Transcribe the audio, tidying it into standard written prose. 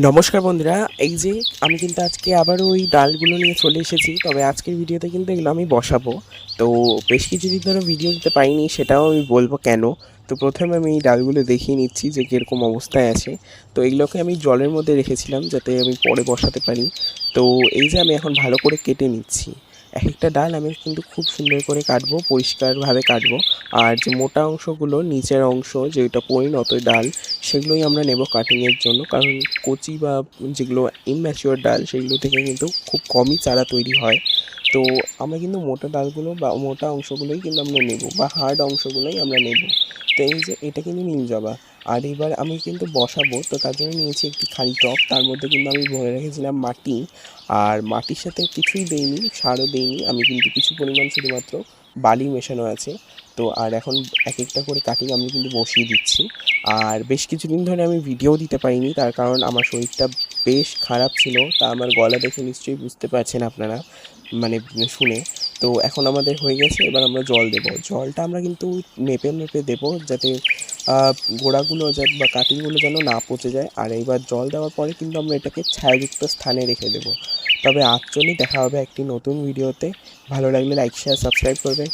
নমস্কার বন্ধুরা, এই যে আমি কিন্তু আজকে আবারও ওই ডালগুলো নিয়ে চলে এসেছি। তবে আজকের ভিডিওতে কিন্তু এগুলো আমি বসাবো। তো বেশ কিছুদিন ধরে ভিডিও দিতে পারিনি, সেটাও আমি বলবো কেন। তো প্রথমে আমি এই ডালগুলো দেখিয়ে নিচ্ছি যে কীরকম অবস্থায় আছে। তো এগুলোকে আমি জলের মধ্যে রেখেছিলাম যাতে আমি পরে বসাতে পারি। তো এই যে আমি এখন ভালো করে কেটে নিচ্ছি। এক একটা ডাল আমি কিন্তু খুব সুন্দর করে কাটবো, পরিষ্কারভাবে কাটবো। আর যে মোটা অংশগুলো, নিচের অংশ যেটা পরিণত ডাল, সেগুলোই আমরা নেব কাটিংয়ের জন্য। কারণ কচি বা যেগুলো ইমম্যাচিওর ডাল, সেগুলো থেকে কিন্তু খুব কমই চারা তৈরি হয়। তো আমরা কিন্তু মোটা ডালগুলো বা মোটা অংশগুলোই কিন্তু আমরা নেব, বা হার্ড অংশগুলোই আমরা নেব। তো এই যে এটা কিন্তু নীল জবা। আর এবার আমি কিন্তু বসাবো, তো তার জন্য নিয়েছি একটি খালি টব। তার মধ্যে কিন্তু আমি ভরে রেখেছিলাম মাটি। আর মাটির সাথে কিছুই দেইনি, সারও দেইনি আমি, কিন্তু কিছু পরিমাণ শুধুমাত্র বালি মেশানো আছে। তো আর এখন এক একটা করে কাটিং আমি কিন্তু বসিয়ে দিচ্ছি। আর বেশ কিছুদিন ধরে আমি ভিডিও দিতে পারিনি, তার কারণ আমার শরীরটা বেশ খারাপ ছিল। তা আমার গলা দেখে নিশ্চয়ই বুঝতে পারছেন আপনারা, মানে শুনে। তো এখন আমাদের হয়ে গেছে, এবার আমরা জল দেব। জলটা আমরা কিন্তু মেপে মেপে দেবো, যাতে গোড়াগুলো বা কাটিংগুলো যেন না পচে যায়। আর এইবার জল দেওয়ার পরে কিন্তু আমরা এটাকে ছায়াযুক্ত স্থানে রেখে দেবো। তবে আজ চলি, দেখা হবে একটি নতুন ভিডিওতে। ভালো লাগলে লাইক, শেয়ার, সাবস্ক্রাইব করবেন।